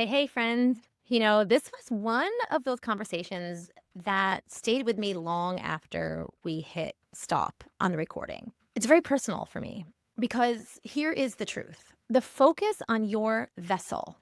Hey, friends. This was one of those conversations that stayed with me long after we hit stop on the recording. It's very personal for me because here is the truth. The focus on your vessel,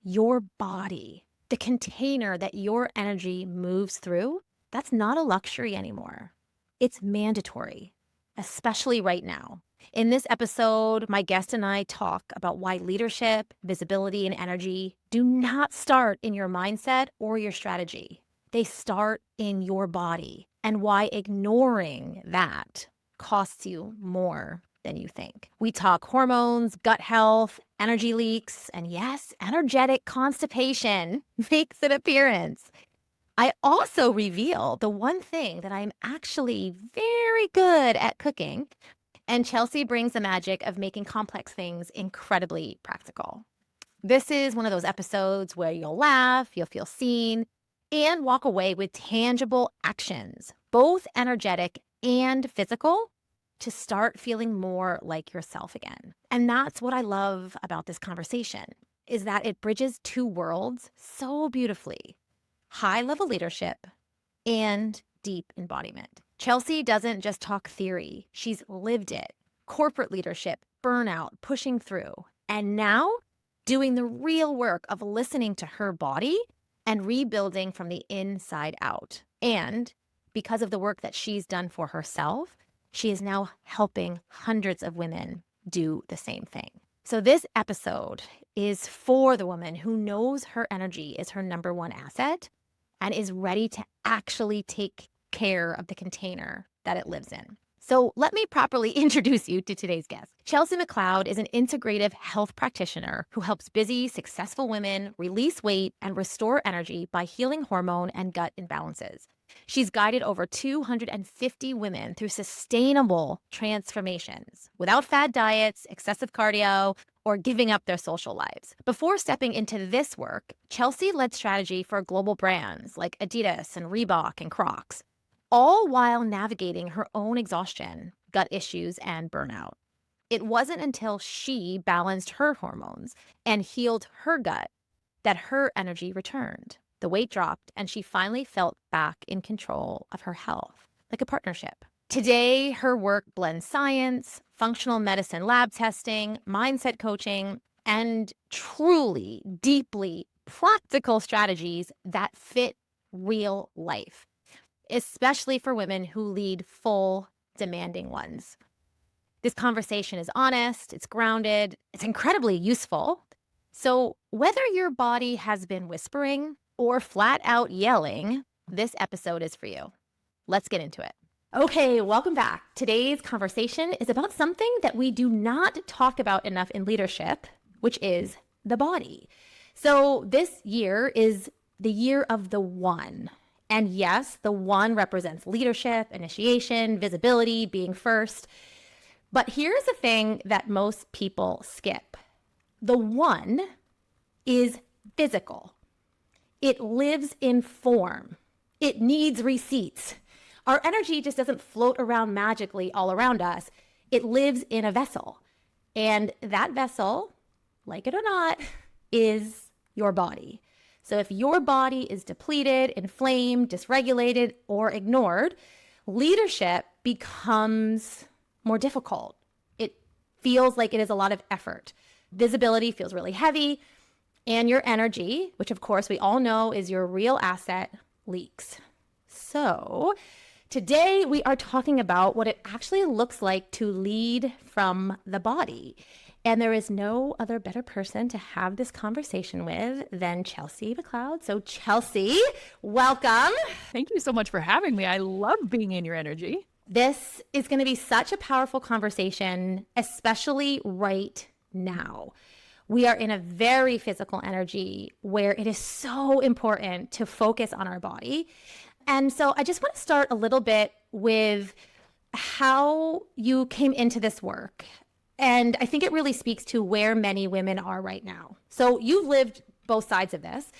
your body, the container that your energy moves through, that's not a luxury anymore. It's mandatory, especially right now. In this episode, my guest and I talk about why leadership, visibility, and energy do not start in your mindset or your strategy. They start in your body, and why ignoring that costs you more than you think. We talk hormones, gut health, energy leaks, and yes, energetic constipation makes an appearance. I also reveal the one thing that I'm actually very good at cooking, and Chelsea brings the magic of making complex things incredibly practical. This is one of those episodes where you'll laugh, you'll feel seen, and walk away with tangible actions, both energetic and physical, to start feeling more like yourself again. And that's what I love about this conversation, is that it bridges two worlds so beautifully: high-level leadership and deep embodiment. Chelsea doesn't just talk theory, she's lived it. Corporate leadership, burnout, pushing through, and now doing the real work of listening to her body and rebuilding from the inside out. And because of the work that she's done for herself, she is now helping hundreds of women do the same thing. So this episode is for the woman who knows her energy is her number one asset and is ready to actually take care of the container that it lives in. So let me properly introduce you to today's guest. Chelsea McLeod is an integrative health practitioner who helps busy, successful women release weight and restore energy by healing hormone and gut imbalances. She's guided over 250 women through sustainable transformations without fad diets, excessive cardio, or giving up their social lives. Before stepping into this work, Chelsea led strategy for global brands like Adidas and Reebok and Crocs, all while navigating her own exhaustion, gut issues, and burnout. It wasn't until she balanced her hormones and healed her gut that her energy returned. The weight dropped, and she finally felt back in control of her health, like a partnership. Today, her work blends science, functional medicine lab testing, mindset coaching, and truly, deeply practical strategies that fit real life, especially for women who lead full, demanding ones. This conversation is honest, it's grounded, it's incredibly useful. So whether your body has been whispering or flat out yelling, this episode is for you. Let's get into it. Okay, welcome back. Today's conversation is about something that we do not talk about enough in leadership, which is the body. So this year is the year of the one. And yes, the one represents leadership, initiation, visibility, being first. But here's the thing that most people skip. The one is physical. It lives in form. It needs receipts. Our energy just doesn't float around magically all around us. It lives in a vessel. And that vessel, like it or not, is your body. So if your body is depleted, inflamed, dysregulated, or ignored, leadership becomes more difficult. It feels like it is a lot of effort. Visibility feels really heavy, and your energy, which of course we all know is your real asset, leaks. So today we are talking about what it actually looks like to lead from the body. And there is no other better person to have this conversation with than Chelsea McLeod. So Chelsea, welcome. Thank you so much for having me. I love being in your energy. This is going to be such a powerful conversation, especially right now. We are in a very physical energy where it is so important to focus on our body. And so I just want to start a little bit with how you came into this work. And I think it really speaks to where many women are right now. So you've lived both sides of this.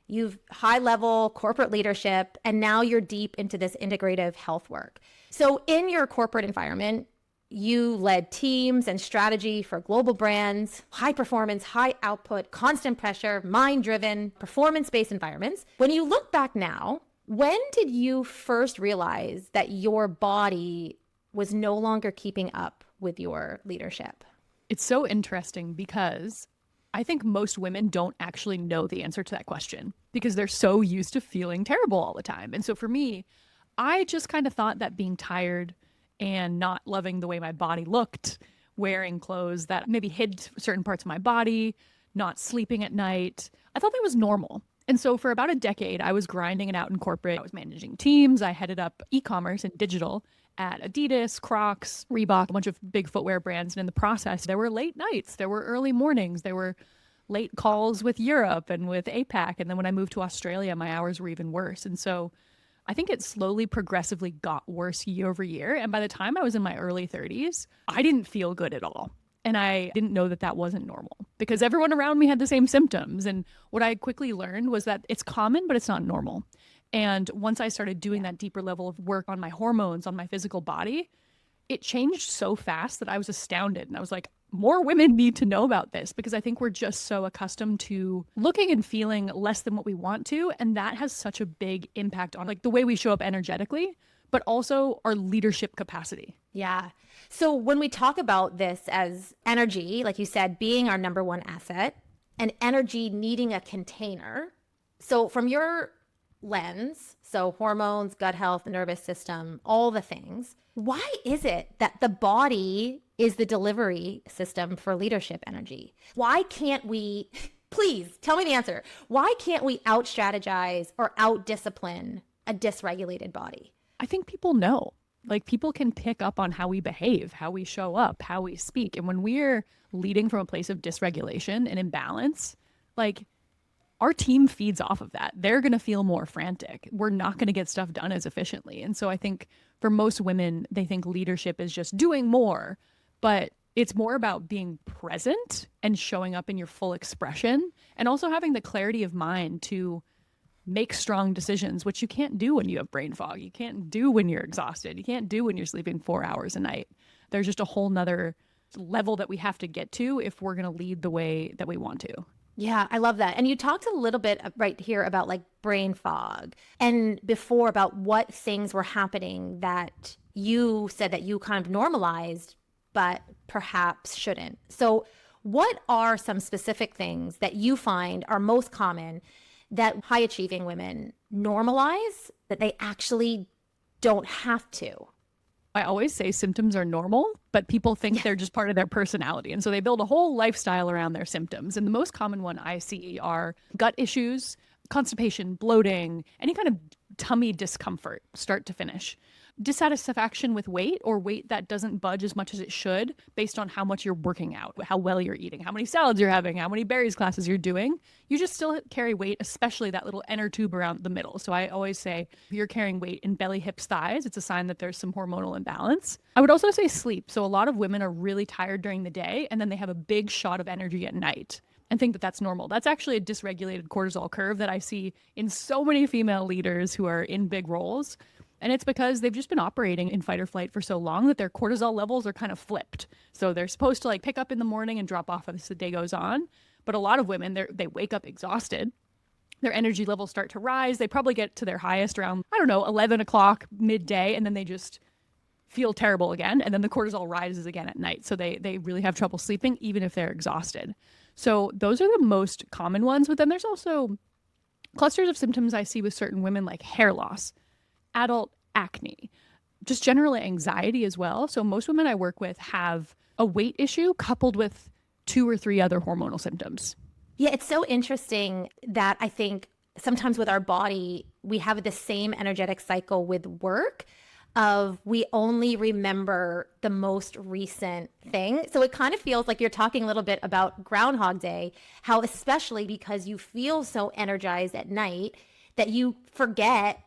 You've high level corporate leadership, and now you're deep into this integrative health work. So in your corporate environment, You led teams and strategy for global brands, high performance, high output, constant pressure, mind driven, performance based environments. When you look back now, when did you first realize that your body was no longer keeping up with your leadership? It's so interesting because I think most women don't actually know the answer to that question because they're so used to feeling terrible all the time. And so for me, I just kind of thought that being tired and not loving the way my body looked, wearing clothes that maybe hid certain parts of my body, not sleeping at night, I thought that was normal. And so for about a decade, I was grinding it out in corporate. I was managing teams. I headed up e-commerce and digital at Adidas, Crocs, Reebok, a bunch of big footwear brands. And in the process, there were late nights, there were early mornings, there were late calls with Europe and with APAC. And then when I moved to Australia, my hours were even worse. And so I think it slowly, progressively got worse year over year. And by the time I was in my early 30s, I didn't feel good at all. And I didn't know that that wasn't normal because everyone around me had the same symptoms. And what I quickly learned was that it's common, but it's not normal. And once I started doing that deeper level of work on my hormones, on my physical body, it changed so fast that I was astounded. And I was like, more women need to know about this because I think we're just so accustomed to looking and feeling less than what we want to. And that has such a big impact on like the way we show up energetically, but also our leadership capacity. Yeah. So when we talk about this as energy, like you said, being our number one asset and energy needing a container. So from your lens, so hormones, gut health, nervous system, all the things, why is it that the body is the delivery system for leadership energy? Why can't we, please tell me the answer. Why can't we out strategize or out discipline a dysregulated body? I think people know. Like people can pick up on how we behave, how we show up, how we speak. And when we're leading from a place of dysregulation and imbalance, like our team feeds off of that. They're going to feel more frantic. We're not going to get stuff done as efficiently. And so I think for most women, they think leadership is just doing more, but it's more about being present and showing up in your full expression and also having the clarity of mind to make strong decisions, which you can't do when you have brain fog. You can't do when you're exhausted. You can't do when you're sleeping 4 hours a night. There's just a whole nother level that we have to get to if we're going to lead the way that we want to. Yeah, I love that. And you talked a little bit right here about like brain fog and before about what things were happening that you said that you kind of normalized, but perhaps shouldn't. So what are some specific things that you find are most common that high achieving women normalize that they actually don't have to? I always say symptoms are normal, but people think they're just part of their personality. And so they build a whole lifestyle around their symptoms. And the most common one I see are gut issues, constipation, bloating, any kind of tummy discomfort, start to finish. Dissatisfaction with weight or weight that doesn't budge as much as it should based on how much you're working out, how well you're eating, how many salads you're having, how many berries classes you're doing. You just still carry weight, especially that little inner tube around the middle. So I always say if you're carrying weight in belly, hips, thighs, it's a sign that there's some hormonal imbalance. I would also say sleep. So a lot of women are really tired during the day and then they have a big shot of energy at night and think that that's normal. That's actually a dysregulated cortisol curve that I see in so many female leaders who are in big roles. And it's because they've just been operating in fight or flight for so long that their cortisol levels are kind of flipped. So they're supposed to like pick up in the morning and drop off as the day goes on. But a lot of women, they wake up exhausted. Their energy levels start to rise. They probably get to their highest around, 11 o'clock midday, and then they just feel terrible again. And then the cortisol rises again at night. So they really have trouble sleeping, even if they're exhausted. So those are the most common ones. But then there's also clusters of symptoms I see with certain women like hair loss, adult acne, just general anxiety as well. So most women I work with have a weight issue coupled with 2 or 3 other hormonal symptoms. Yeah, it's so interesting that I think sometimes with our body, we have the same energetic cycle with work of we only remember the most recent thing. So it kind of feels like you're talking a little bit about Groundhog Day, how especially because you feel so energized at night that you forget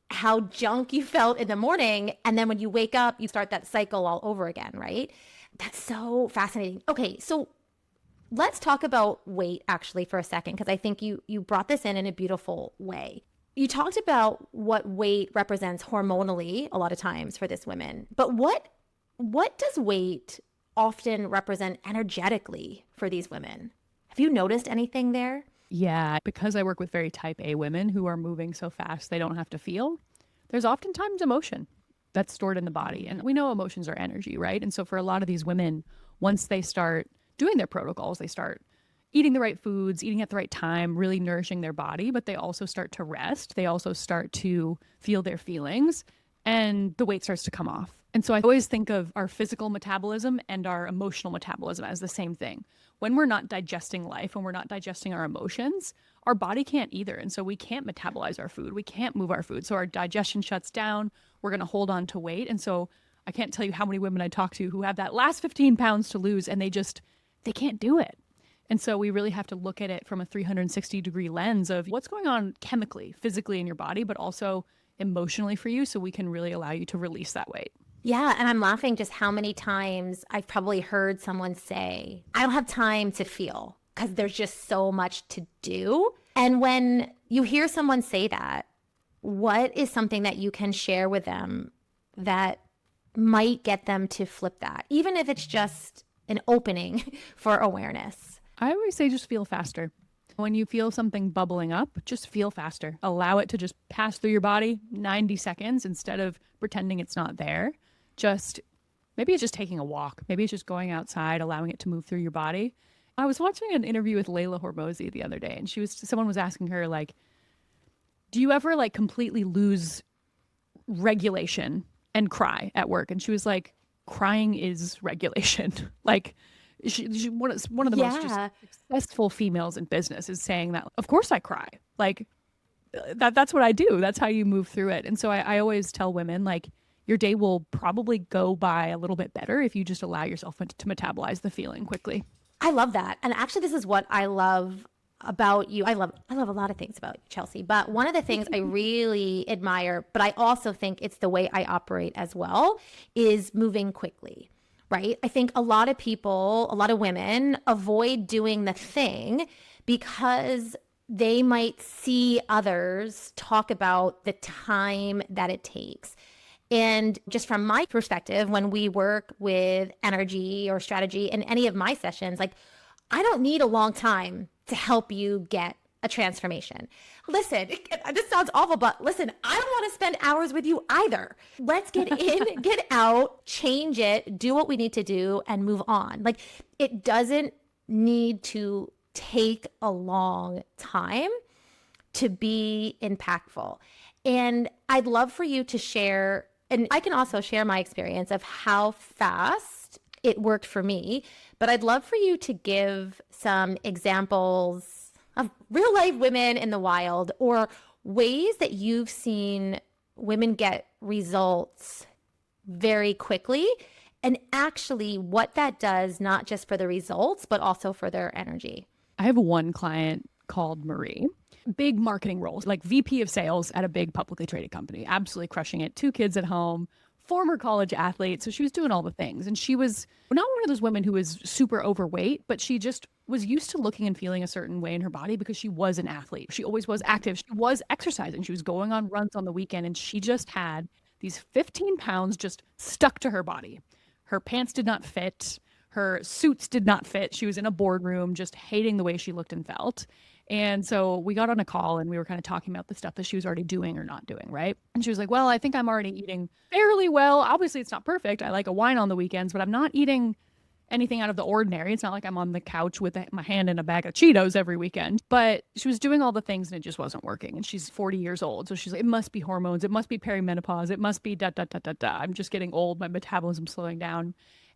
how junk you felt in the morning. And then when you wake up, you start that cycle all over again, right? That's so fascinating. Okay, so let's talk about weight actually for a second, because I think you brought this in a beautiful way. You talked about what weight represents hormonally a lot of times for this women, but what What does weight often represent energetically for these women? Have you noticed anything there? Yeah, because I work with very type A women who are moving so fast they don't have to feel, there's oftentimes emotion that's stored in the body. And we know emotions are energy, right? And so for a lot of these women, once they start doing their protocols, they start eating the right foods, eating at the right time, really nourishing their body, but they also start to rest. They also start to feel their feelings, and the weight starts to come off. And so I always think of our physical metabolism and our emotional metabolism as the same thing. When we're not digesting life, when we're not digesting our emotions, our body can't either. And so we can't metabolize our food. We can't move our food. So our digestion shuts down. We're going to hold on to weight. And so I can't tell you how many women I talk to who have that last 15 pounds to lose and they can't do it. And so we really have to look at it from a 360-degree lens of what's going on chemically, physically in your body, but also emotionally for you, so we can really allow you to release that weight. Yeah, and I'm laughing just how many times I've probably heard someone say, I don't have time to feel because there's just so much to do. And when you hear someone say that, what is something that you can share with them that might get them to flip that, even if it's just an opening for awareness? I always say just feel faster. When you feel something bubbling up, just feel faster. Allow it to just pass through your body 90 seconds instead of pretending it's not there. Maybe it's just taking a walk. Maybe it's just going outside, allowing it to move through your body. I was watching an interview with Layla Hormozi the other day, and someone was asking her, like, do you ever like completely lose regulation and cry at work? And she was like, crying is regulation. Like, one of the most just successful females in business is saying that, of course I cry. Like, that's what I do. That's how you move through it. And so I always tell women, like, your day will probably go by a little bit better if you just allow yourself to metabolize the feeling quickly. I love that. And actually, this is what I love about you. I love a lot of things about you, Chelsea, but one of the things I really admire, but I also think it's the way I operate as well, is moving quickly, right? I think a lot of women avoid doing the thing because they might see others talk about the time that it takes. And just from my perspective, when we work with energy or strategy in any of my sessions, like, I don't need a long time to help you get a transformation. Listen, this sounds awful, but listen, I don't want to spend hours with you either. Let's get in, get out, change it, do what we need to do, and move on. Like, it doesn't need to take a long time to be impactful. And I'd love for you to share, and I can also share my experience of how fast it worked for me, but I'd love for you to give some examples of real life women in the wild, or ways that you've seen women get results very quickly, and actually what that does, not just for the results, but also for their energy. I have one client called Marie. Big marketing roles, like VP of sales at a big publicly traded company, absolutely crushing it. 2 kids at home, former college athlete. So she was doing all the things. And she was not one of those women who was super overweight, but she just was used to looking and feeling a certain way in her body because she was an athlete. She always was active. She was exercising. She was going on runs on the weekend, and she just had these 15 pounds just stuck to her body. Her pants did not fit. Her suits did not fit. She was in a boardroom just hating the way she looked and felt. And so we got on a call and we were kind of talking about the stuff that she was already doing or not doing, right? And she was like, well, I think I'm already eating fairly well. Obviously, it's not perfect. I like a wine on the weekends, but I'm not eating anything out of the ordinary. It's not like I'm on the couch with my hand in a bag of Cheetos every weekend. But she was doing all the things and it just wasn't working. And she's 40 years old. So she's like, it must be hormones. It must be perimenopause. It must be da, da, da, da, da. I'm just getting old. My metabolism's slowing down.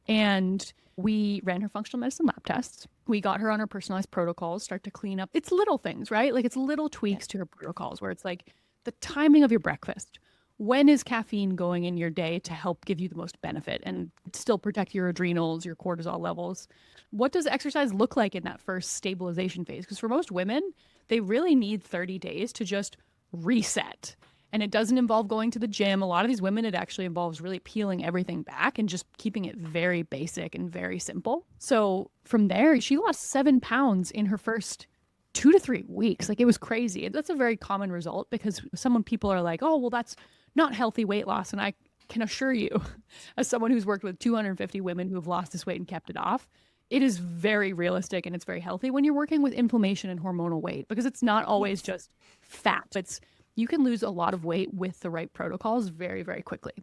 And we ran her functional medicine lab tests. We got her on her personalized protocols, start to clean up. It's little things, right? Like, it's little tweaks to her protocols where it's like the timing of your breakfast. When is caffeine going in your day to help give you the most benefit and still protect your adrenals, your cortisol levels? What does exercise look like in that first stabilization phase? Because for most women, they really need 30 days to just reset. And it doesn't involve going to the gym. A lot of these women, it actually involves really peeling everything back and just keeping it very basic and very simple. So from there, she lost 7 pounds in her first 2 to 3 weeks. Like, it was crazy. That's a very common result because people are like, oh, well, that's not healthy weight loss. And can assure you, as someone who's worked with 250 women who have lost this weight and kept it off, it is very realistic and it's very healthy when you're working with inflammation and hormonal weight, because it's not always just fat. You can lose a lot of weight with the right protocols very, very quickly.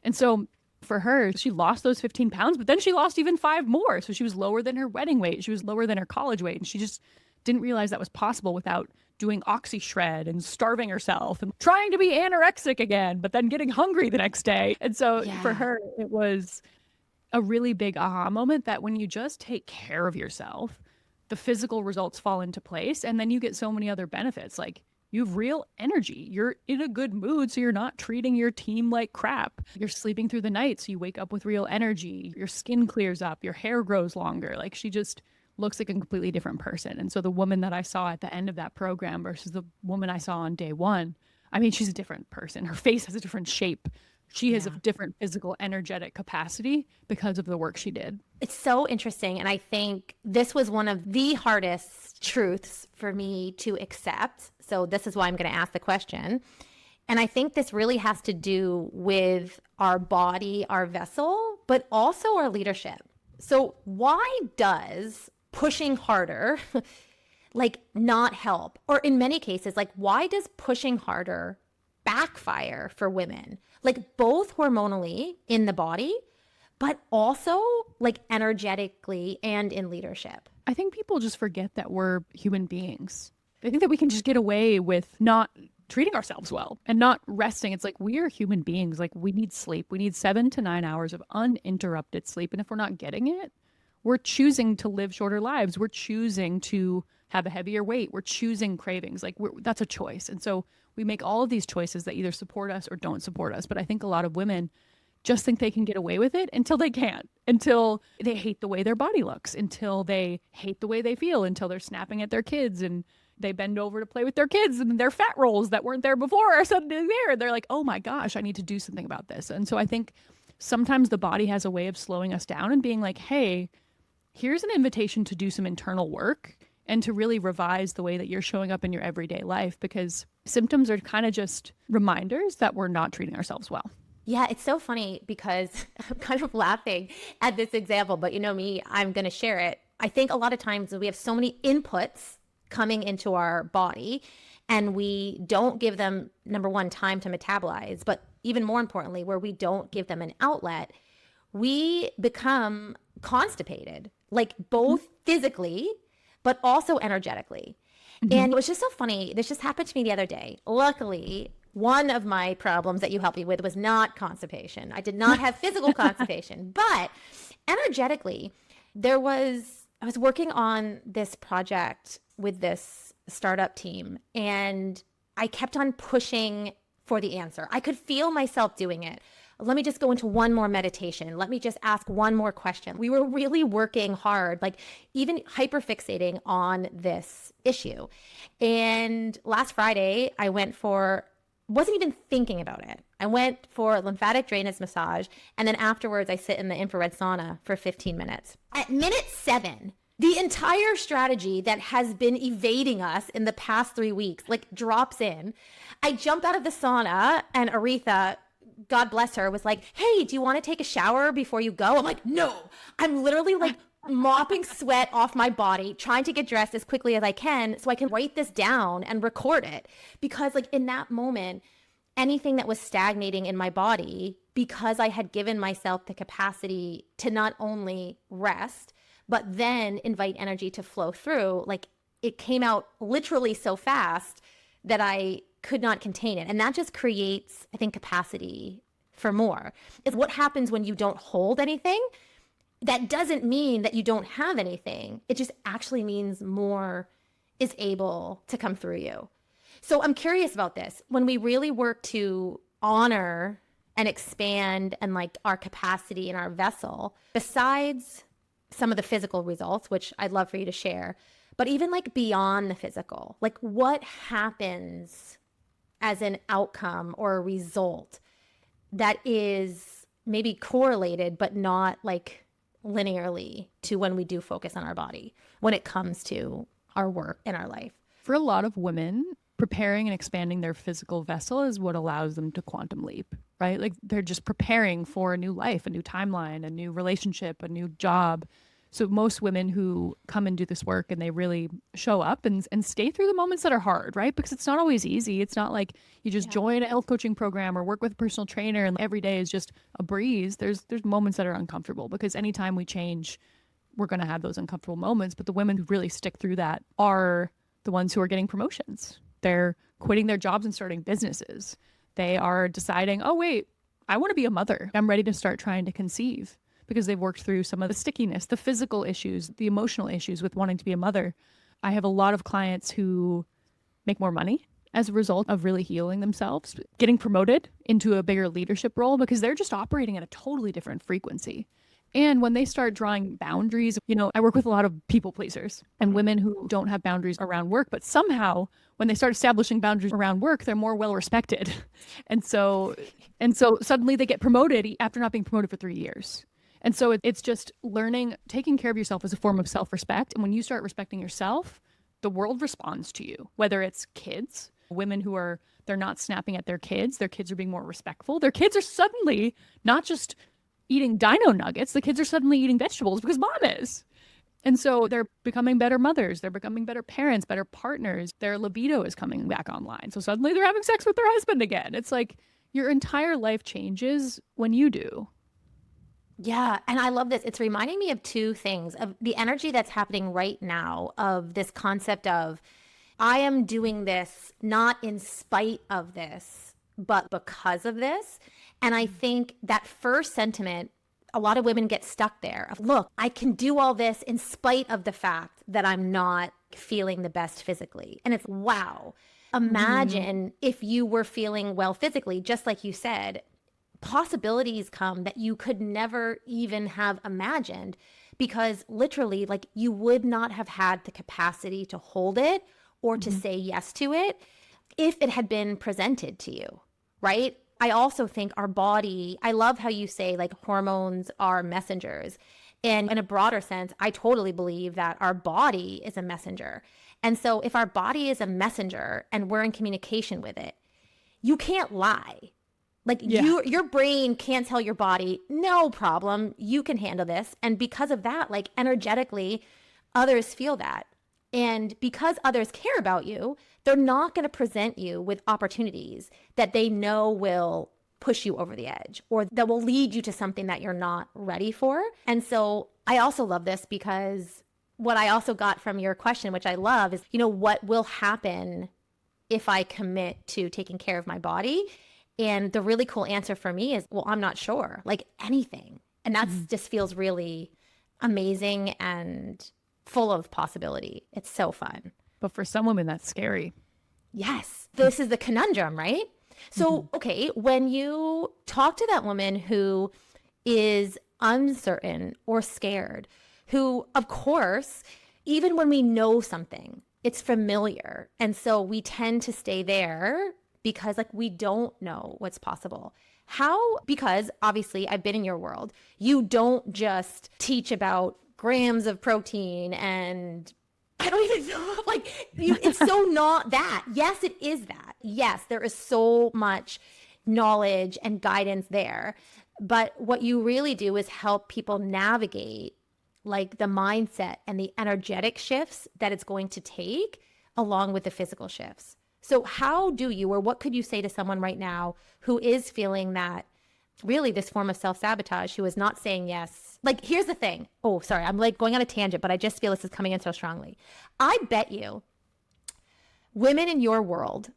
And so for her, she lost those 15 pounds, but then she lost even 5 more. So she was lower than her wedding weight. She was lower than her college weight. And she just didn't realize that was possible without doing oxy shred and starving herself and trying to be anorexic again, but then getting hungry the next day. And so for her, it was a really big aha moment that when you just take care of yourself, the physical results fall into place. And then you get so many other benefits. Like, you have real energy. You're in a good mood, so you're not treating your team like crap. You're sleeping through the night, so you wake up with real energy. Your skin clears up. Your hair grows longer. Like, she just looks like a completely different person. And so the woman that I saw at the end of that program versus the woman I saw on day one, I mean, she's a different person. Her face has a different shape. She has a different physical, energetic capacity because of the work she did. It's so interesting. And I think this was one of the hardest truths for me to accept. So this is why I'm going to ask the question. And I think this really has to do with our body, our vessel, but also our leadership. So why does pushing harder like not help? Or in many cases, like, why does pushing harder backfire for women? Like, both hormonally in the body, but also like energetically and in leadership. I think people just forget that we're human beings. They think that we can just get away with not treating ourselves well and not resting. It's like, we are human beings. Like, we need sleep. We need 7 to 9 hours of uninterrupted sleep. And if we're not getting it, we're choosing to live shorter lives. We're choosing to have a heavier weight. We're choosing cravings. Like, that's a choice. And so we make all of these choices that either support us or don't support us. But I think a lot of women just think they can get away with it until they can't, until they hate the way their body looks, until they hate the way they feel, until they're snapping at their kids and they bend over to play with their kids and their fat rolls that weren't there before are suddenly there. They're like, oh my gosh, I need to do something about this. And so I think sometimes the body has a way of slowing us down and being like, hey, here's an invitation to do some internal work and to really revise the way that you're showing up in your everyday life, because symptoms are kind of just reminders that we're not treating ourselves well. Yeah, it's so funny because I'm kind of laughing at this example, but you know me, I'm going to share it. I think a lot of times we have so many inputs coming into our body and we don't give them, number one, time to metabolize, but even more importantly, where we don't give them an outlet, we become constipated, like both physically, but also energetically. And it was just so funny. This just happened to me the other day. Luckily, one of my problems that you helped me with was not constipation. I did not have physical constipation, but energetically, I was working on this project with this startup team and I kept on pushing for the answer. I could feel myself doing it. Let me just go into one more meditation. Let me just ask one more question. We were really working hard, like even hyperfixating on this issue. And last Friday, wasn't even thinking about it. I went for a lymphatic drainage massage. And then afterwards, I sit in the infrared sauna for 15 minutes. At minute 7, the entire strategy that has been evading us in the past 3 weeks, like, drops in. I jump out of the sauna and Aretha, God bless her, was like, hey, do you want to take a shower before you go? I'm like, no. I'm literally like mopping sweat off my body, trying to get dressed as quickly as I can so I can write this down and record it. Because like in that moment, anything that was stagnating in my body, because I had given myself the capacity to not only rest, but then invite energy to flow through, like it came out literally so fast that I could not contain it. And that just creates, I think, capacity for more. It's what happens when you don't hold anything. That doesn't mean that you don't have anything. It just actually means more is able to come through you. So I'm curious about this. When we really work to honor and expand and like our capacity in our vessel, besides some of the physical results, which I'd love for you to share, but even like beyond the physical, like what happens as an outcome or a result that is maybe correlated, but not like linearly to when we do focus on our body when it comes to our work and our life. For a lot of women, preparing and expanding their physical vessel is what allows them to quantum leap. right? Like they're just preparing for a new life, a new timeline, a new relationship, a new job. So most women who come and do this work and they really show up and stay through the moments that are hard, right? Because it's not always easy. It's not like you just Yeah. join a health coaching program or work with a personal trainer and every day is just a breeze. There's moments that are uncomfortable because anytime we change, we're going to have those uncomfortable moments. But the women who really stick through that are the ones who are getting promotions. They're quitting their jobs and starting businesses. They are deciding, oh, wait, I want to be a mother. I'm ready to start trying to conceive because they've worked through some of the stickiness, the physical issues, the emotional issues with wanting to be a mother. I have a lot of clients who make more money as a result of really healing themselves, getting promoted into a bigger leadership role because they're just operating at a totally different frequency. And when they start drawing boundaries, I work with a lot of people pleasers and women who don't have boundaries around work, but somehow when they start establishing boundaries around work, they're more well respected. And so suddenly they get promoted after not being promoted for 3 years. And so it's just learning, taking care of yourself as a form of self-respect. And when you start respecting yourself, the world responds to you, whether it's kids, women they're not snapping at their kids are being more respectful. Their kids are suddenly not just eating dino nuggets, the kids are suddenly eating vegetables because mom is. And so they're becoming better mothers, they're becoming better parents, better partners. Their libido is coming back online. So suddenly they're having sex with their husband again. It's like your entire life changes when you do. Yeah, and I love this. It's reminding me of two things, of the energy that's happening right now, of this concept of I am doing this not in spite of this, but because of this. And I think that first sentiment, a lot of women get stuck there of, look, I can do all this in spite of the fact that I'm not feeling the best physically. And it's, wow, imagine if you were feeling well physically, just like you said, possibilities come that you could never even have imagined, because literally, like, you would not have had the capacity to hold it or to say yes to it if it had been presented to you, right? I also think our body, I love how you say like hormones are messengers. And in a broader sense, I totally believe that our body is a messenger. And so if our body is a messenger and we're in communication with it, you can't lie. Like your brain can't tell your body, no problem, you can handle this. And because of that, like energetically, others feel that. And because others care about you, they're not going to present you with opportunities that they know will push you over the edge or that will lead you to something that you're not ready for. And so I also love this because what I also got from your question, which I love, is, what will happen if I commit to taking care of my body? And the really cool answer for me is, well, I'm not sure, like anything. And that's just feels really amazing and full of possibility. It's so fun. But for some women, that's scary. Yes. This is the conundrum, right? So, okay, when you talk to that woman who is uncertain or scared, who, of course, even when we know something, it's familiar. And so we tend to stay there because like we don't know what's possible. Because obviously I've been in your world, you don't just teach about grams of protein and I don't even know, like, it's so not that. Yes, it is that. Yes, there is so much knowledge and guidance there. But what you really do is help people navigate like the mindset and the energetic shifts that it's going to take along with the physical shifts. So how do you, or what could you say to someone right now who is feeling that really this form of self-sabotage, who is not saying yes? Like, here's the thing. Oh, sorry. I'm like going on a tangent, but I just feel this is coming in so strongly. I bet you women in your world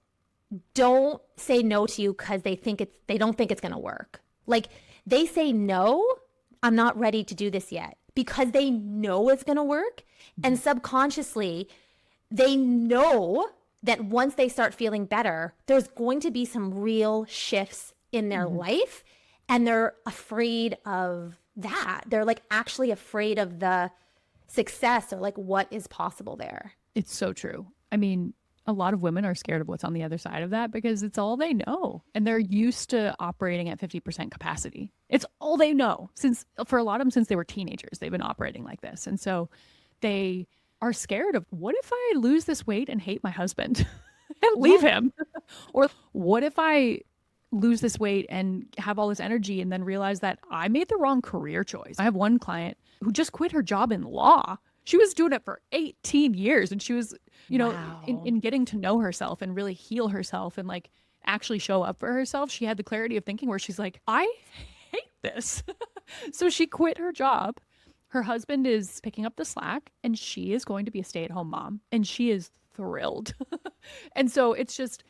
don't say no to you because they don't think it's going to work. Like, they say, no, I'm not ready to do this yet, because they know it's going to work. And subconsciously, they know that once they start feeling better, there's going to be some real shifts in their life. And they're afraid of that. They're like actually afraid of the success or like what is possible there. It's so true. I mean, a lot of women are scared of what's on the other side of that because it's all they know. And they're used to operating at 50% capacity. It's all they know. For a lot of them, since they were teenagers, they've been operating like this. And so they are scared of, what if I lose this weight and hate my husband and leave him? Or what if I lose this weight and have all this energy and then realize that I made the wrong career choice. I have one client who just quit her job in law. She was doing it for 18 years and she was, Wow. in getting to know herself and really heal herself and like actually show up for herself. She had the clarity of thinking where she's like, I hate this. So she quit her job. Her husband is picking up the slack and she is going to be a stay-at-home mom and she is thrilled. And so it's just,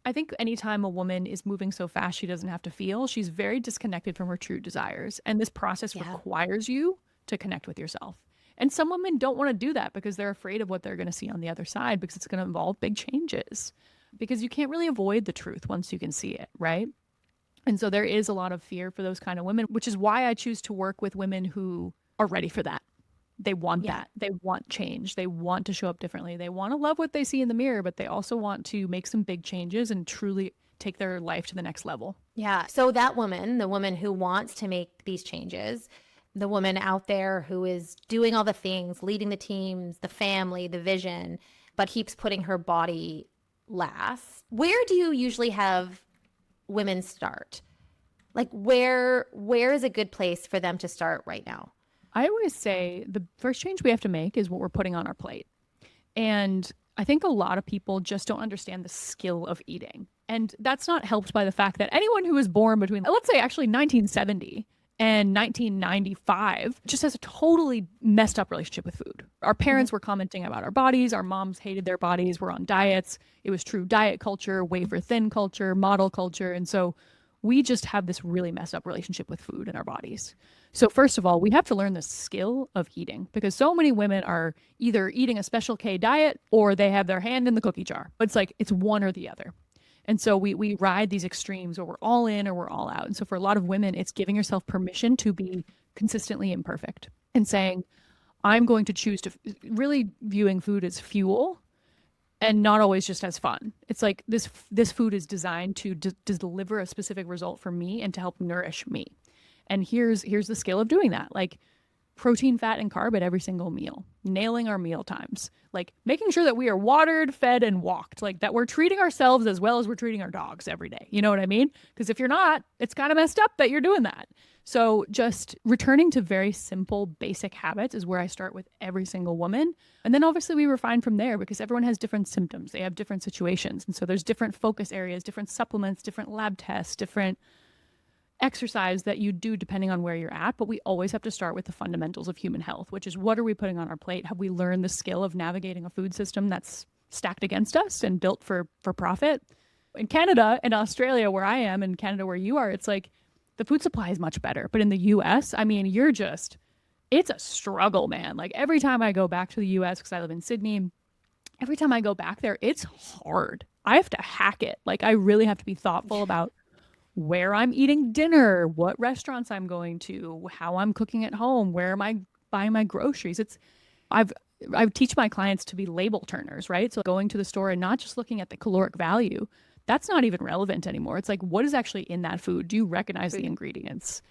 I think anytime a woman is moving so fast she doesn't have to feel, she's very disconnected from her true desires. And this process Yeah. requires you to connect with yourself. And some women don't want to do that because they're afraid of what they're going to see on the other side because it's going to involve big changes. Because you can't really avoid the truth once you can see it, right? And so there is a lot of fear for those kind of women, which is why I choose to work with women who are ready for that. They want Yeah. that. They want change. They want to show up differently. They want to love what they see in the mirror, but they also want to make some big changes and truly take their life to the next level. Yeah. So that woman, the woman who wants to make these changes, the woman out there who is doing all the things, leading the teams, the family, the vision, but keeps putting her body last. Where do you usually have women start? Like where is a good place for them to start right now? I always say the first change we have to make is what we're putting on our plate. And I think a lot of people just don't understand the skill of eating. And that's not helped by the fact that anyone who was born between, let's say, actually 1970 and 1995 just has a totally messed up relationship with food. Our parents were commenting about our bodies. Our moms hated their bodies, were on diets. It was true diet culture, wafer thin culture, model culture. And so we just have this really messed up relationship with food in our bodies. So first of all, we have to learn the skill of eating because so many women are either eating a special K diet or they have their hand in the cookie jar. It's like it's one or the other. And so we ride these extremes where we're all in or we're all out. And so for a lot of women, it's giving yourself permission to be consistently imperfect and saying, I'm going to choose to really viewing food as fuel and not always just as fun. It's like this food is designed to deliver a specific result for me and to help nourish me. And here's the skill of doing that. Like protein, fat, and carb at every single meal, nailing our meal times, like making sure that we are watered, fed, and walked, like that we're treating ourselves as well as we're treating our dogs every day. You know what I mean? Because if you're not, it's kind of messed up that you're doing that. So just returning to very simple, basic habits is where I start with every single woman. And then obviously we refine from there because everyone has different symptoms. They have different situations. And so there's different focus areas, different supplements, different lab tests, different exercise that you do depending on where you're at. But we always have to start with the fundamentals of human health, which is what are we putting on our plate? Have we learned the skill of navigating a food system that's stacked against us and built for profit? In Canada and Australia, where I am, and Canada where you are, it's like the food supply is much better. But in the US, I mean, it's a struggle, man. Like every time I go back to the US, because I live in Sydney, every time I go back there, it's hard. I have to hack it. Like I really have to be thoughtful about where I'm eating dinner, what restaurants I'm going to, how I'm cooking at home, where am I buying my groceries. I teach my clients to be label turners, right? So going to the store and not just looking at the caloric value, that's not even relevant anymore. It's like, what is actually in that food? Do you recognize the ingredients?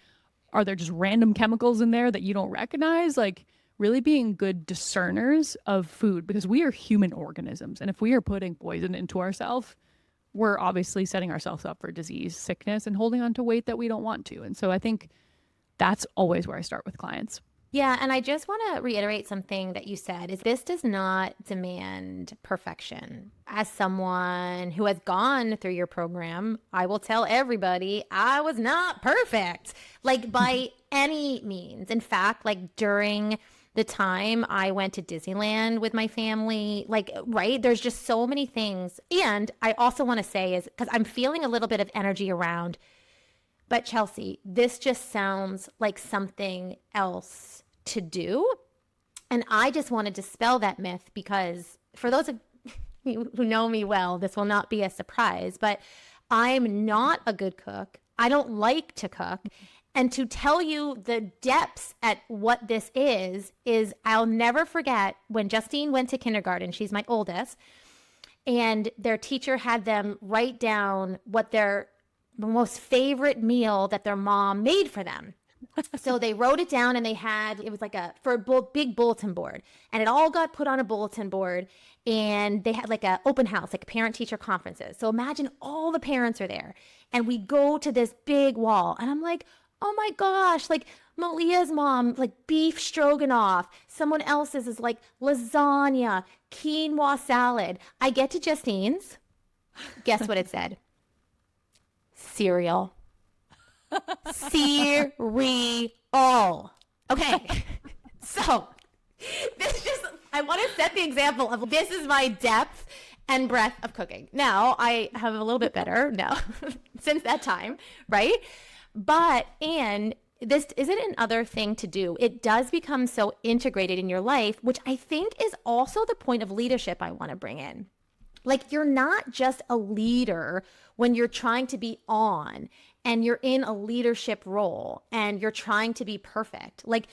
Are there just random chemicals in there that you don't recognize? Like really being good discerners of food because we are human organisms. And if we are putting poison into ourselves, we're obviously setting ourselves up for disease, sickness, and holding on to weight that we don't want to. And so I think that's always where I start with clients. Yeah, and I just want to reiterate something that you said is this does not demand perfection. As someone who has gone through your program, I will tell everybody I was not perfect, like by any means. In fact, like during the time I went to Disneyland with my family, like, right, there's just so many things. And I also want to say is because I'm feeling a little bit of energy around, but Chelsea, this just sounds like something else to do. And I just want to dispel that myth because for those of you who know me well, this will not be a surprise, but I'm not a good cook. I don't like to cook. And to tell you the depths at what this is I'll never forget when Justine went to kindergarten. She's my oldest. And their teacher had them write down what their most favorite meal that their mom made for them. So they wrote it down and it was like for a big bulletin board and it all got put on a bulletin board and they had like a open house, like parent teacher conferences. So imagine all the parents are there, and we go to this big wall, and I'm like, oh my gosh, like Malia's mom, like beef stroganoff. Someone else's is like lasagna, quinoa salad. I get to Justine's. Guess what it said? Cereal. Cereal. Okay. So this just, I want to set the example of this is my depth and breadth of cooking. Now I have a little bit better now since that time, right? But, and this isn't another thing to do. It does become so integrated in your life, which I think is also the point of leadership I want to bring in. Like, you're not just a leader when you're trying to be on and you're in a leadership role and you're trying to be perfect. Like,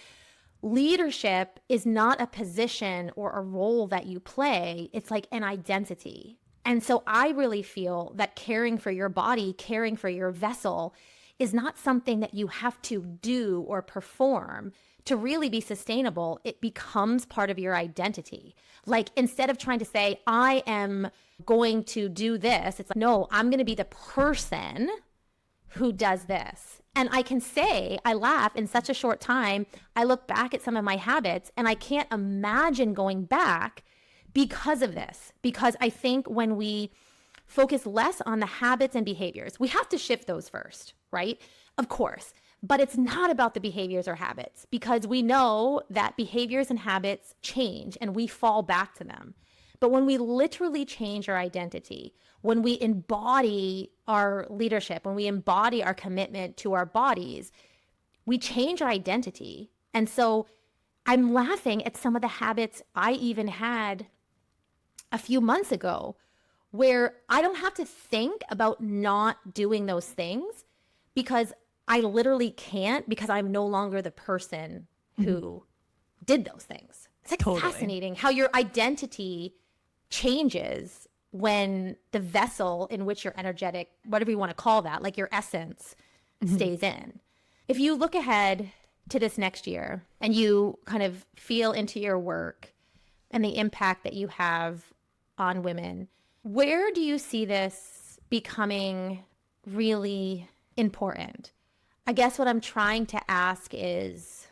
leadership is not a position or a role that you play. It's like an identity. And so I really feel that caring for your body, caring for your vessel is not something that you have to do or perform to really be sustainable. It becomes part of your identity. Like, instead of trying to say, I am going to do this, it's like, no, I'm going to be the person who does this. And I can say, I laugh in such a short time, I look back at some of my habits and I can't imagine going back because of this. Because I think when we focus less on the habits and behaviors, we have to shift those first, right? Of course. But it's not about the behaviors or habits, because we know that behaviors and habits change and we fall back to them. But when we literally change our identity, when we embody our leadership, when we embody our commitment to our bodies, we change our identity. And so I'm laughing at some of the habits I even had a few months ago where I don't have to think about not doing those things because I literally can't, because I'm no longer the person who did those things. It's like Totally. fascinating how your identity changes when the vessel in which you're energetic, whatever you want to call that, like your essence, stays in. If you look ahead to this next year and you kind of feel into your work and the impact that you have on women, where do you see this becoming really important? I guess what I'm trying to ask is,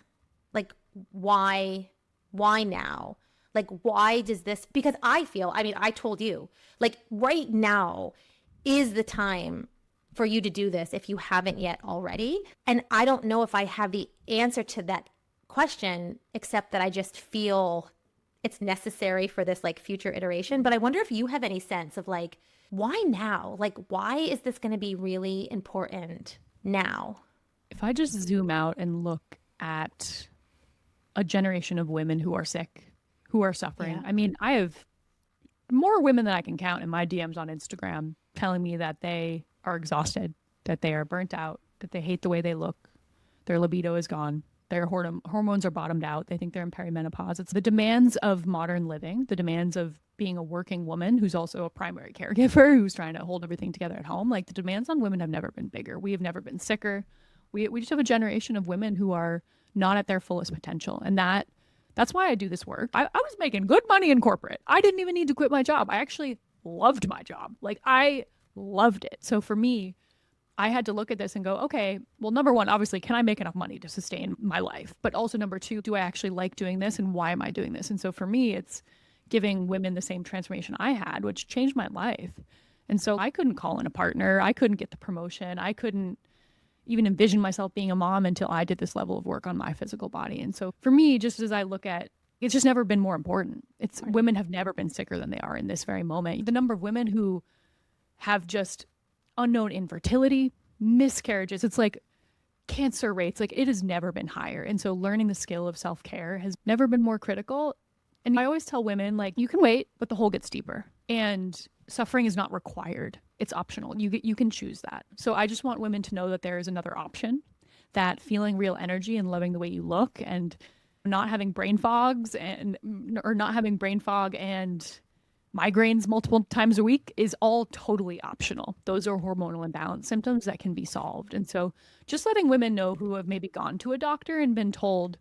like, why now? Like, why does this, because I feel, I mean, I told you, like, right now is the time for you to do this if you haven't yet already. And I don't know if I have the answer to that question, except that I just feel it's necessary for this like future iteration. But I wonder if you have any sense of like, why now? Like, why is this going to be really important now? If I just zoom out and look at a generation of women who are sick, who are suffering. Yeah. I mean, I have more women than I can count in my DMs on Instagram telling me that they are exhausted, that they are burnt out, that they hate the way they look, their libido is gone, their hormones are bottomed out, they think they're in perimenopause. It's the demands of modern living, the demands of being a working woman who's also a primary caregiver, who's trying to hold everything together at home. Like, the demands on women have never been bigger. We have never been sicker. We just have a generation of women who are not at their fullest potential. And that's why I do this work. I was making good money in corporate. I didn't even need to quit my job. I actually loved my job. Like, I loved it. So for me, I had to look at this and go, okay, well, number one, obviously, can I make enough money to sustain my life? But also number two, do I actually like doing this and why am I doing this? And so for me, it's giving women the same transformation I had, which changed my life. And so I couldn't call in a partner. I couldn't get the promotion. I couldn't even envision myself being a mom until I did this level of work on my physical body. And so for me, just as I look at, it's just never been more important. It's women have never been sicker than they are in this very moment. The number of women who have just unknown infertility, miscarriages, it's like cancer rates, like it has never been higher. And so learning the skill of self-care has never been more critical. And I always tell women, like, you can wait, but the hole gets deeper. And suffering is not required. It's optional. You can choose that. So I just want women to know that there is another option, that feeling real energy and loving the way you look and not having brain fogs and migraines multiple times a week is all totally optional. Those are hormonal imbalance symptoms that can be solved. And so just letting women know who have maybe gone to a doctor and been told,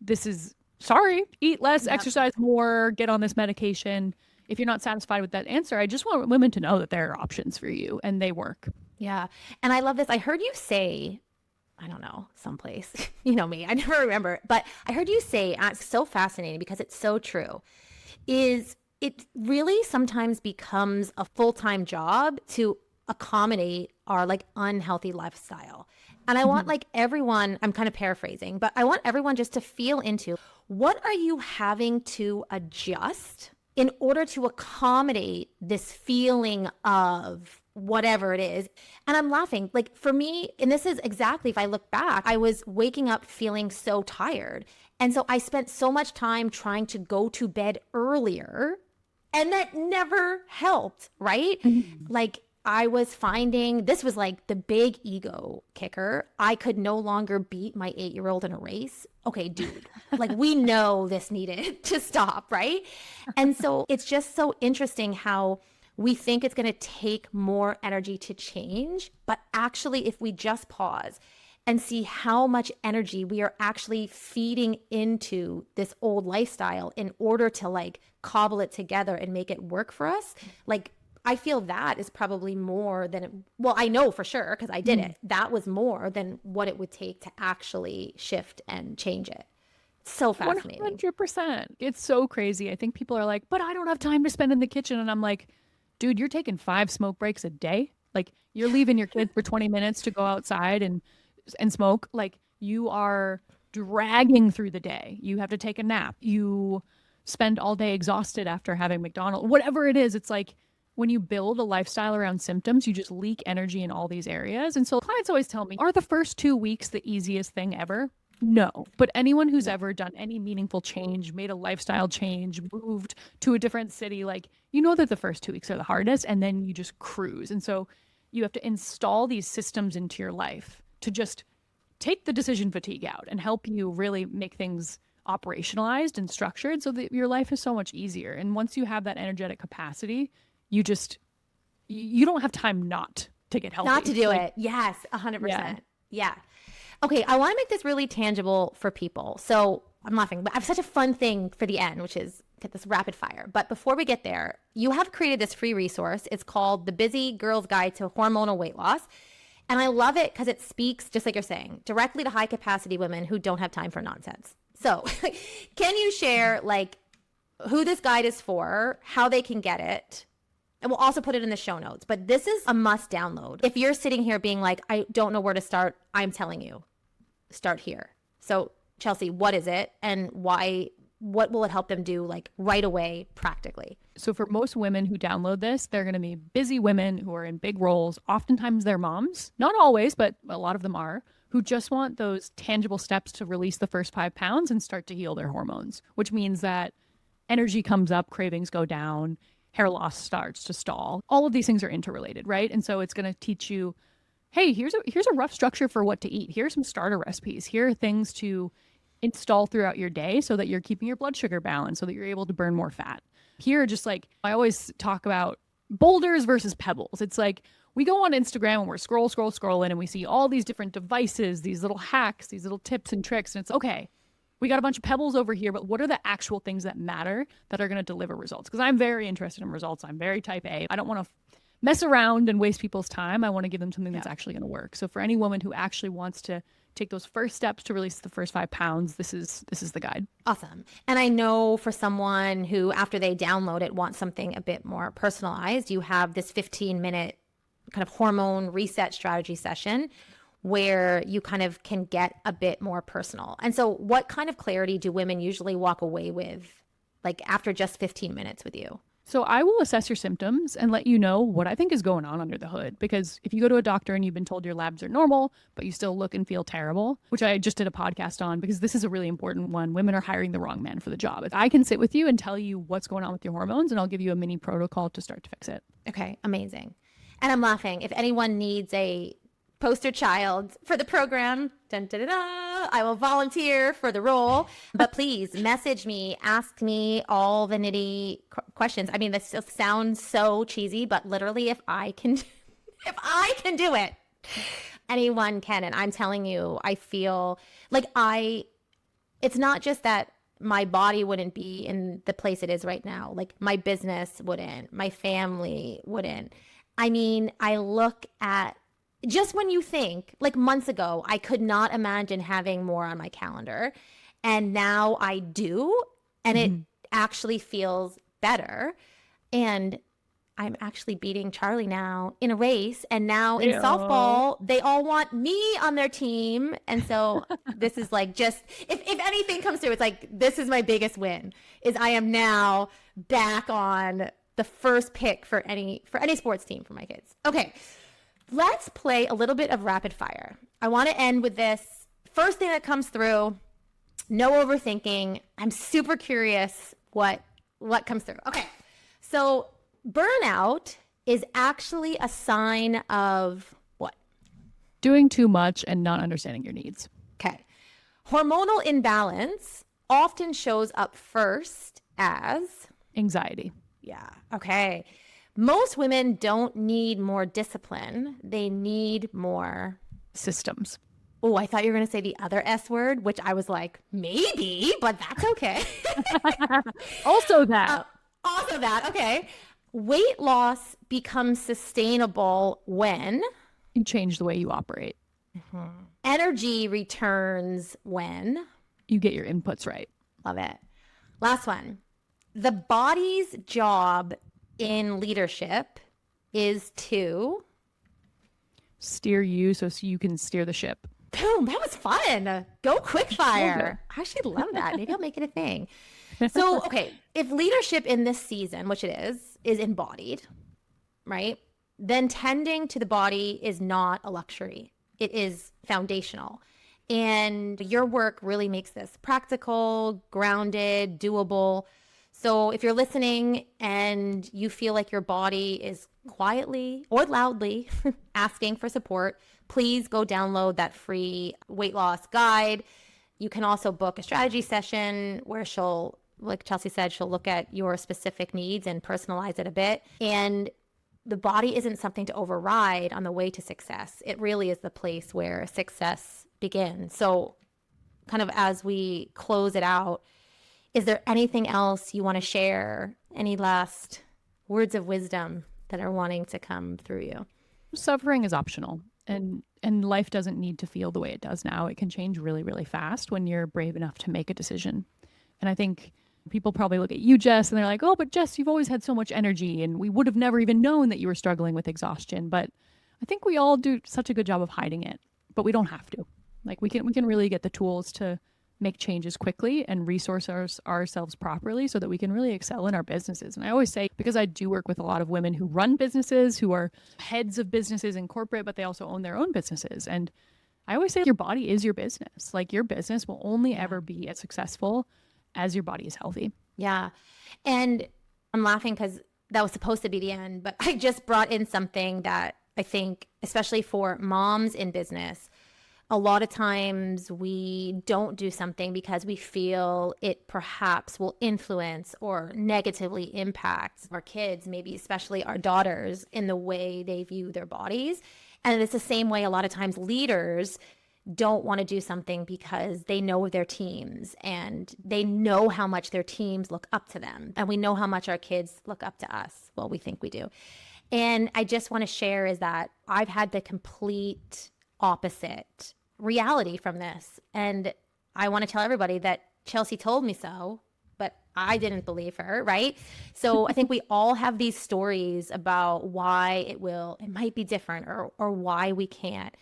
this is sorry, eat less, exercise more, get on this medication. if you're not satisfied with that answer, I just want women to know that there are options for you and they work. Yeah. And I love this. I heard you say, I don't know, someplace, you know me, I never remember, but I heard you say, it's so fascinating because it's so true, is it really sometimes becomes a full-time job to accommodate our like unhealthy lifestyle. And I want like everyone, I'm kind of paraphrasing, but I want everyone just to feel into what are you having to adjust in order to accommodate this feeling of whatever it is. And I'm laughing. Like for me, and this is exactly, if I look back, I was waking up feeling so tired. And so I spent so much time trying to go to bed earlier, and that never helped, right? Like I was finding, this was like the big ego kicker. I could no longer beat my 8-year-old in a race. Okay, dude, like we know this needed to stop, right? And so it's just so interesting how we think it's going to take more energy to change, but actually if we just pause and see how much energy we are actually feeding into this old lifestyle in order to like cobble it together and make it work for us, like I feel that is probably more than, well, I know for sure because I did it. That was more than what it would take to actually shift and change it. It's so fascinating. 100%. It's so crazy. I think people are like, but I don't have time to spend in the kitchen. And I'm like, dude, you're taking 5 smoke breaks a day. Like you're leaving your kid for 20 minutes to go outside and smoke. Like you are dragging through the day. You have to take a nap. You spend all day exhausted after having McDonald's, whatever it is. It's like, when you build a lifestyle around symptoms, you just leak energy in all these areas. And so clients always tell me, are the first 2 weeks the easiest thing ever? No. But anyone who's ever done any meaningful change, made a lifestyle change, moved to a different city, like, you know that the first 2 weeks are the hardest and then you just cruise. And so you have to install these systems into your life to just take the decision fatigue out and help you really make things operationalized and structured so that your life is so much easier. And once you have that energetic capacity, you don't have time not to get healthy. Not to do it. Yes, 100%. Yeah. Okay, I want to make this really tangible for people. So I'm laughing, but I have such a fun thing for the end, which is get this rapid fire. But before we get there, you have created this free resource. It's called The Busy Girl's Guide to Hormonal Weight Loss. And I love it because it speaks, just like you're saying, directly to high capacity women who don't have time for nonsense. So can you share like who this guide is for, how they can get it? And we'll also put it in the show notes. But this is a must download. If you're sitting here being like, I don't know where to start, I'm telling you, start here. So Chelsea, what is it and why? What will it help them do like right away, practically? So for most women who download this, they're going to be busy women who are in big roles. Oftentimes they're moms, not always, but a lot of them are, who just want those tangible steps to release the first 5 pounds and start to heal their hormones, which means that energy comes up, cravings go down, hair loss starts to stall. All of these things are interrelated, right? And so it's going to teach you, hey, here's a rough structure for what to eat. Here's some starter recipes. Here are things to install throughout your day so that you're keeping your blood sugar balanced, so that you're able to burn more fat. Here, just like I always talk about boulders versus pebbles. It's like we go on Instagram and we're scrolling and we see all these different devices, these little hacks, these little tips and tricks. And it's okay. We got a bunch of pebbles over here, but what are the actual things that matter that are going to deliver results? Because I'm very interested in results. I'm very type A. I don't want to mess around and waste people's time. I want to give them something that's actually going to work. So for any woman who actually wants to take those first steps to release the first 5 pounds, this is the guide. Awesome. And I know for someone who, after they download it, wants something a bit more personalized, you have this 15-minute kind of hormone reset strategy session where you kind of can get a bit more personal. And so what kind of clarity do women usually walk away with, like after just 15 minutes with you? So I will assess your symptoms and let you know what I think is going on under the hood. Because if you go to a doctor and you've been told your labs are normal, but you still look and feel terrible, which I just did a podcast on because this is a really important one. Women are hiring the wrong man for the job. I can sit with you and tell you what's going on with your hormones, and I'll give you a mini protocol to start to fix it. Okay, amazing. And I'm laughing. If anyone needs a poster child for the program, dun, dun, dun, dun, I will volunteer for the role. But please message me, ask me all the nitty questions. I mean, this still sounds so cheesy, but literally if I can do it, anyone can. And I'm telling you, I feel like it's not just that my body wouldn't be in the place it is right now. Like my business wouldn't, my family wouldn't. I mean, I look at just when you think like months ago, I could not imagine having more on my calendar. And now I do. And it actually feels better. And I'm actually beating Charlie now in a race. And now in softball, they all want me on their team. And so this is like just, if anything comes through, it's like, this is my biggest win, is I am now back on the first pick for any sports team for my kids. Okay, let's play a little bit of rapid fire. I want to end with this. First thing that comes through, no overthinking. I'm super curious what comes through. Okay, so burnout is actually a sign of what? Doing too much and not understanding your needs. Okay. Hormonal imbalance often shows up first as anxiety. Yeah. Okay. Most women don't need more discipline. They need more systems. Oh, I thought you were going to say the other S word, which I was like, maybe, but that's okay. Also that. Okay. Weight loss becomes sustainable when you change the way you operate. Energy returns when you get your inputs right. Love it. Last one. The body's job in leadership is to steer you so you can steer the ship. Boom, that was fun. Go quick fire. I actually love that. Maybe I'll make it a thing. So, okay, if leadership in this season, which it is embodied, right? Then tending to the body is not a luxury. It is foundational. And your work really makes this practical, grounded, doable. So if you're listening and you feel like your body is quietly or loudly asking for support, please go download that free weight loss guide. You can also book a strategy session where she'll, like Chelsea said, she'll look at your specific needs and personalize it a bit. And the body isn't something to override on the way to success. It really is the place where success begins. So kind of as we close it out, is there anything else you want to share? Any last words of wisdom that are wanting to come through you? Suffering is optional, and life doesn't need to feel the way it does now. It can change really, really fast when you're brave enough to make a decision. And I think people probably look at you, Jess, and they're like, oh, but Jess, you've always had so much energy, and we would have never even known that you were struggling with exhaustion. But I think we all do such a good job of hiding it, but we don't have to. Like we can really get the tools to make changes quickly and resource ourselves properly so that we can really excel in our businesses. And I always say, because I do work with a lot of women who run businesses, who are heads of businesses in corporate, but they also own their own businesses. And I always say your body is your business. Like your business will only ever be as successful as your body is healthy. Yeah. And I'm laughing because that was supposed to be the end, but I just brought in something that I think, especially for moms in business, a lot of times we don't do something because we feel it perhaps will influence or negatively impact our kids, maybe especially our daughters, in the way they view their bodies. And it's the same way a lot of times leaders don't want to do something because they know their teams and they know how much their teams look up to them. And we know how much our kids look up to us. Well, we think we do. And I just want to share is that I've had the complete opposite reality from this. And I want to tell everybody that Chelsea told me so, but I didn't believe her, right? So I think we all have these stories about why it might be different or why we can't.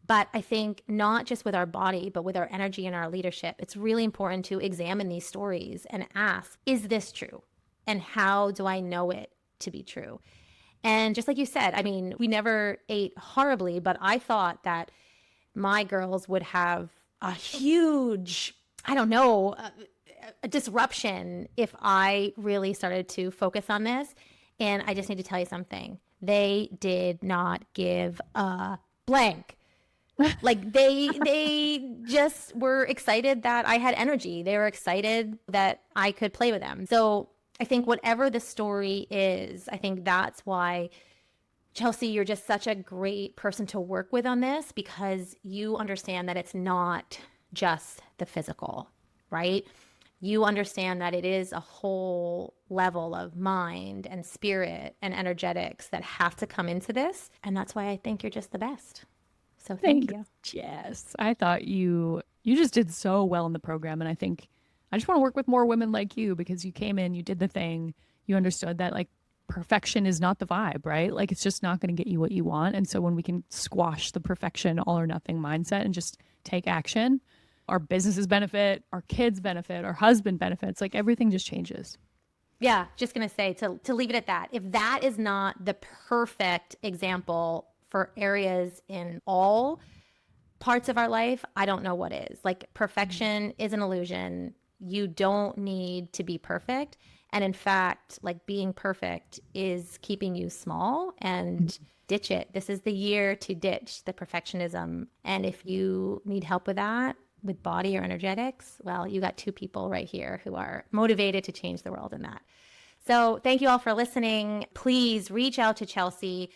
But I think not just with our body, but with our energy and our leadership, it's really important to examine these stories and ask, is this true? And how do I know it to be true? And just like you said, I mean, we never ate horribly, but I thought that my girls would have a huge, I don't know, a disruption if I really started to focus on this. And I just need to tell you something. They did not give a blank. Like they just were excited that I had energy. They were excited that I could play with them. So I think whatever the story is, I think that's why, Chelsea, you're just such a great person to work with on this, because you understand that it's not just the physical, right? you understand that it is a whole level of mind and spirit and energetics that have to come into this. And that's why I think you're just the best. So thank Thanks, you. Jess. I thought you just did so well in the program, and I think I just want to work with more women like you because you came in, you did the thing, you understood that like perfection is not the vibe, right? Like it's just not going to get you what you want. And so when we can squash the perfection all or nothing mindset and just take action, our businesses benefit, our kids benefit, our husband benefits, like everything just changes. Yeah, just gonna say to leave it at that. If that is not the perfect example for areas in all parts of our life, I don't know what is. Like perfection is an illusion. You don't need to be perfect. And in fact, like being perfect is keeping you small and ditch it. This is the year to ditch the perfectionism. And if you need help with that, with body or energetics, well, you got two people right here who are motivated to change the world in that. So thank you all for listening. Please reach out to Chelsea,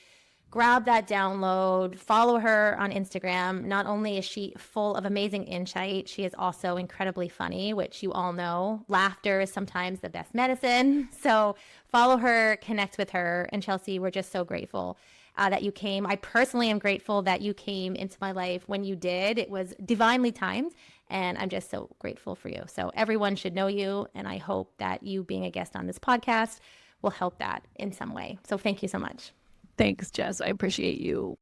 grab that download, follow her on Instagram. Not only is she full of amazing insight, she is also incredibly funny, which you all know. Laughter is sometimes the best medicine. So follow her, connect with her. And Chelsea, we're just so grateful that you came. I personally am grateful that you came into my life when you did. It was divinely timed. And I'm just so grateful for you. So everyone should know you. And I hope that you being a guest on this podcast will help that in some way. So thank you so much. Thanks, Jess. I appreciate you.